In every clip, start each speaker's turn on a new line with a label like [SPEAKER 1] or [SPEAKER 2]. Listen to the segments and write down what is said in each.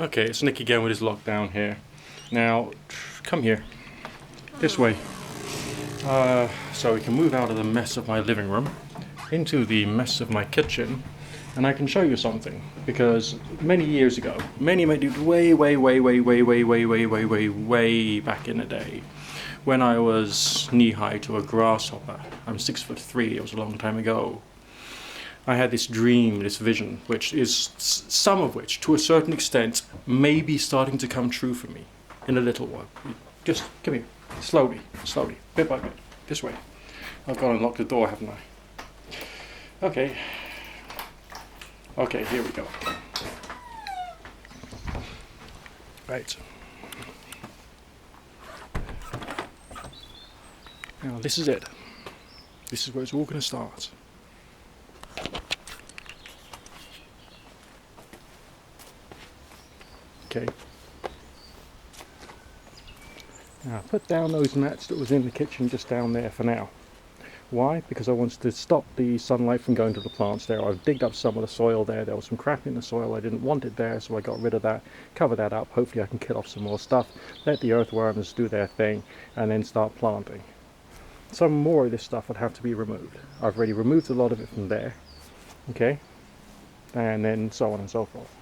[SPEAKER 1] Okay, it's Nick again with his lockdown here. Now, come here. This way. So we can move out of the mess of my living room into the mess of my kitchen, and I can show you something. Because many years ago, way back in the day, when I was knee-high to a grasshopper, I'm 6'3", it was a long time ago, I had this dream, this vision, which is some of which, to a certain extent, may be starting to come true for me in a little while. Just come here, slowly, bit by bit, this way. I've got to unlock the door, haven't I? Okay, here we go. Right. Now this is it. This is where it's all going to start. Okay. Now put down those mats that was in the kitchen just down there for now. Why? Because I wanted to stop the sunlight from going to the plants there. I've digged up some of the soil there. There was some crap in the soil. I didn't want it there, so I got rid of that, cover that up. Hopefully I can kill off some more stuff, let the earthworms do their thing, and then start planting. Some more of this stuff would have to be removed. I've already removed a lot of it from there. Okay? And then so on and so forth.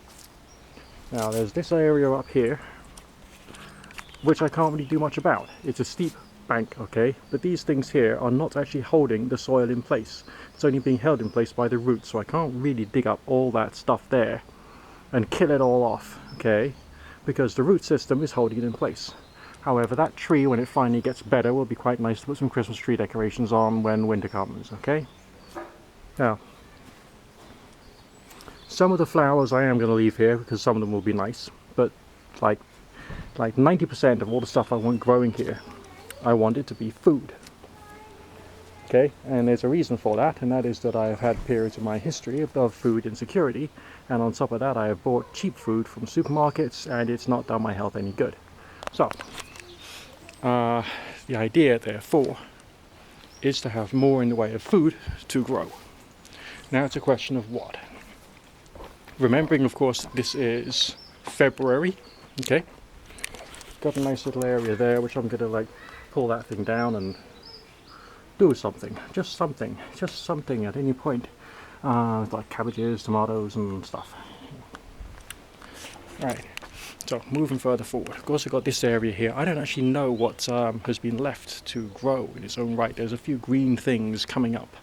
[SPEAKER 1] Now there's this area up here, which I can't really do much about. It's a steep bank, okay, but these things here are not actually holding the soil in place. It's only being held in place by the roots, so I can't really dig up all that stuff there and kill it all off, okay, because the root system is holding it in place. However, that tree, when it finally gets better, will be quite nice to put some Christmas tree decorations on when winter comes, okay? Now, some of the flowers I am going to leave here because some of them will be nice, but like 90% of all the stuff I want growing here, I want it to be food. Okay, and there's a reason for that, and that is that I have had periods in my history of food insecurity, and on top of that I have bought cheap food from supermarkets, and it's not done my health any good. So, the idea therefore is to have more in the way of food to grow. Now it's a question of what. Remembering, of course, this is February, okay? Got a nice little area there, which I'm going to pull that thing down and do something, just something at any point, like cabbages, tomatoes and stuff. Right, so moving further forward, I've also got this area here. I don't actually know what has been left to grow in its own right. There's a few green things coming up,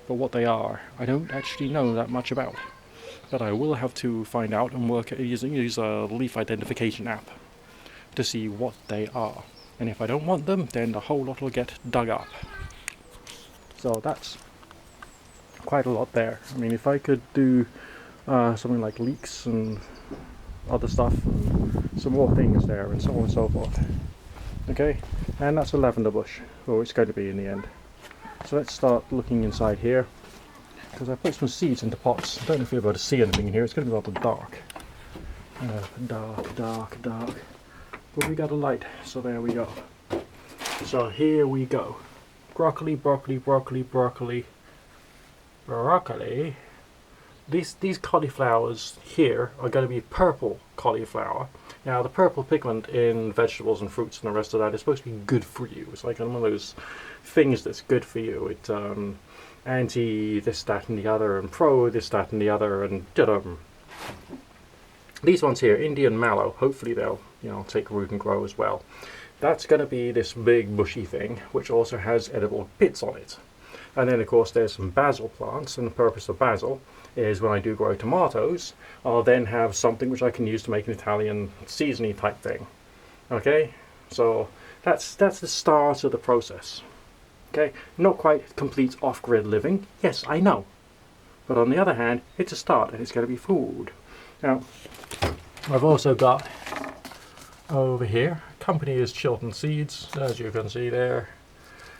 [SPEAKER 1] but what they are, I don't actually know that much about. But I will have to find out and use a leaf identification app to see what they are. And if I don't want them, then the whole lot will get dug up. So that's quite a lot there. I mean, if I could do something like leeks and other stuff, and some more things there, and so on and so forth. Okay, and that's a lavender bush, or it's going to be in the end. So let's start looking inside here, because I put some seeds into pots. I don't know if you're able to see anything in here. It's going to be rather dark. Dark. But we got a light, so there we go. So here we go. Broccoli. These cauliflowers here are going to be purple cauliflower. Now the purple pigment in vegetables and fruits and the rest of that is supposed to be good for you. It's like one of those things that's good for you. It anti this, that and the other, and pro this, that and the other, and these ones here, Indian mallow, hopefully they'll take root and grow as well. That's going to be this big bushy thing, which also has edible bits on it. And then of course there's some basil plants, and the purpose of basil is when I do grow tomatoes, I'll then have something which I can use to make an Italian seasoning type thing. Okay, so that's the start of the process. Okay, not quite complete off-grid living, yes I know, but on the other hand it's a start and it's going to be food. Now I've also got over here, company is Chilton Seeds, as you can see there.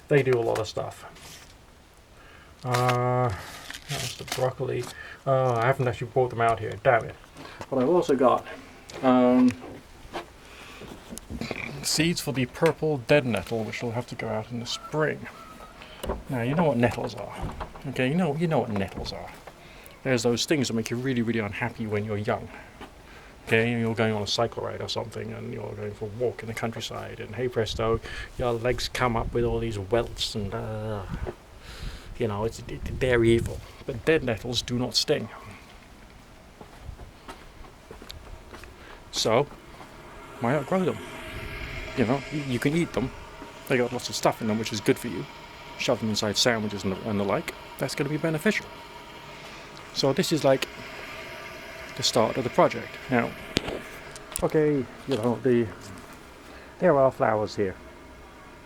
[SPEAKER 1] They do a lot of stuff. That's the broccoli. I haven't actually brought them out here, damn it. But I've also got seeds for the purple dead nettle, which will have to go out in the spring. Now you know what nettles are. Okay, you know what nettles are. There's those things that make you really, really unhappy when you're young. Okay, and you're going on a cycle ride or something, and you're going for a walk in the countryside, and hey presto, your legs come up with all these welts, and they're evil. But dead nettles do not sting. So, why not grow them? You can eat them. They got lots of stuff in them, which is good for you. Shove them inside sandwiches and the like. That's going to be beneficial. So this is like the start of the project. Now, okay, there are flowers here.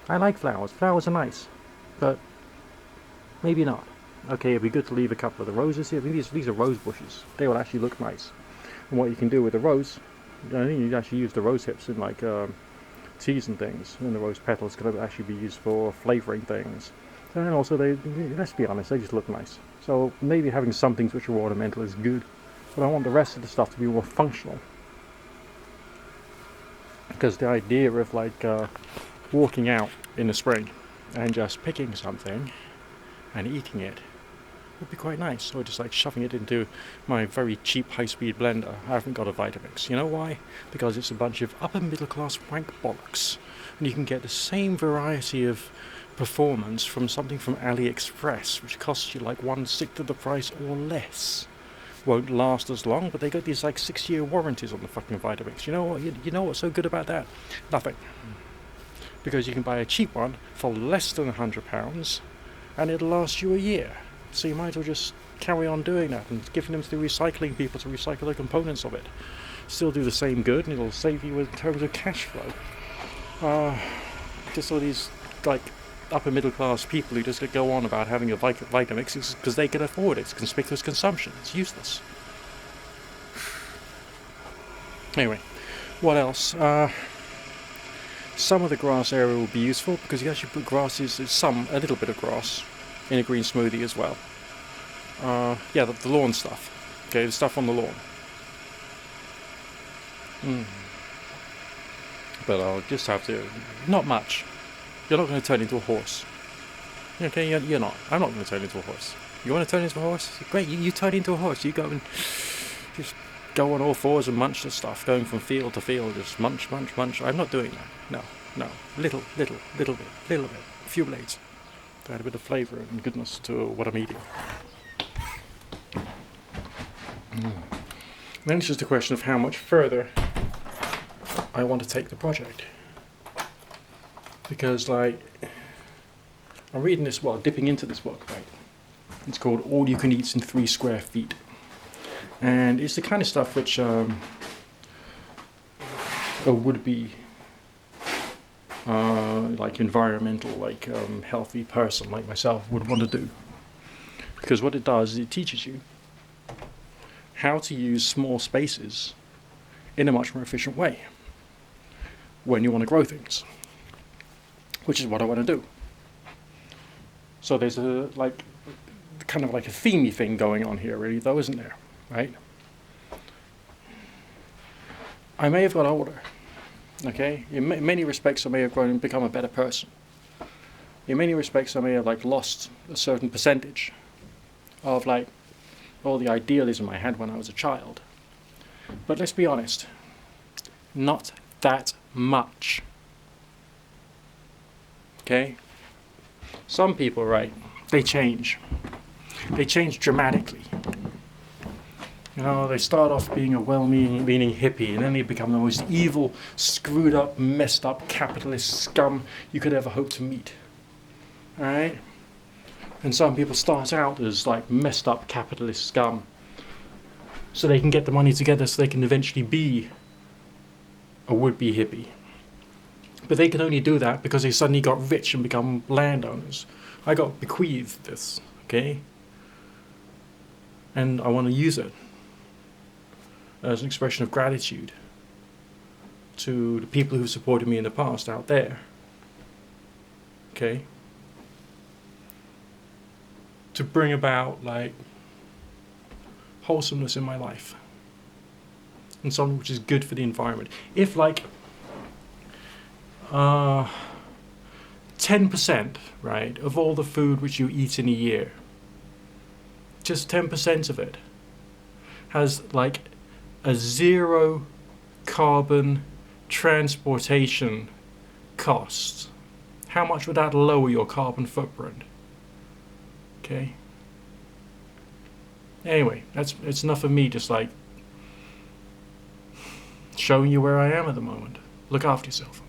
[SPEAKER 1] I like flowers. Flowers are nice, but maybe not. Okay, it'd be good to leave a couple of the roses here. I think these are rose bushes. They will actually look nice. And what you can do with the rose, I think you actually use the rose hips in like teas and things, and the rose petals could actually be used for flavouring things. And also, let's be honest, they just look nice. So maybe having some things which are ornamental is good, but I want the rest of the stuff to be more functional. Because the idea of like walking out in the spring and just picking something and eating it would be quite nice, or just like shoving it into my very cheap high-speed blender. I haven't got a Vitamix. You know why? Because it's a bunch of upper middle class wank bollocks, and you can get the same variety of performance from something from AliExpress, which costs you like 1/6 of the price or less. Won't last as long, but they got these like 6-year warranties on the fucking Vitamix. You know what? You know what's so good about that? Nothing. Because you can buy a cheap one for less than £100, and it'll last you a year. So you might as well just carry on doing that and giving them to the recycling people to recycle the components of it. Still do the same good, and it'll save you in terms of cash flow. Just all these like upper middle class people who just go on about having a Vitamix because they can afford it. It's conspicuous consumption. It's useless. Anyway, what else? Some of the grass area will be useful because you actually put a little bit of grass in a green smoothie as well. The lawn stuff. Okay, the stuff on the lawn. But I'll just have to. Not much. You're not going to turn into a horse. Okay, you're not. I'm not going to turn into a horse. You want to turn into a horse? Great, you turn into a horse. You go and just go on all fours and munch the stuff, going from field to field, just munch. I'm not doing that. No. Little bit. A few blades. To add a bit of flavour and goodness to what I'm eating. Then it's just a question of how much further I want to take the project. Because, like, I'm reading this, dipping into this book, right? It's called All You Can Eat in 3 Square Feet. And it's the kind of stuff which a would-be environmental, healthy person like myself would want to do. Because what it does is it teaches you how to use small spaces in a much more efficient way when you want to grow things, which is what I want to do. So there's a kind of like a themey thing going on here, really, though, isn't there? Right? I may have got older. Okay, in many respects I may have grown and become a better person. In many respects I may have lost a certain percentage of all the idealism I had when I was a child. But let's be honest, not that much. Okay? Some people, right, they change. They change dramatically. They start off being a well-meaning hippie, and then they become the most evil, screwed up, messed up capitalist scum you could ever hope to meet. Alright? And some people start out as messed up capitalist scum, so they can get the money together so they can eventually be a would-be hippie. But they can only do that because they suddenly got rich and become landowners. I got bequeathed this, okay? And I want to use it as an expression of gratitude to the people who supported me in the past out there. Okay? To bring about wholesomeness in my life. And something which is good for the environment. If 10%, right, of all the food which you eat in a year, just 10% of it has a 0 carbon transportation costs? How much would that lower your carbon footprint? Okay. Anyway, it's enough of me just like showing you where I am at the moment. Look after yourself.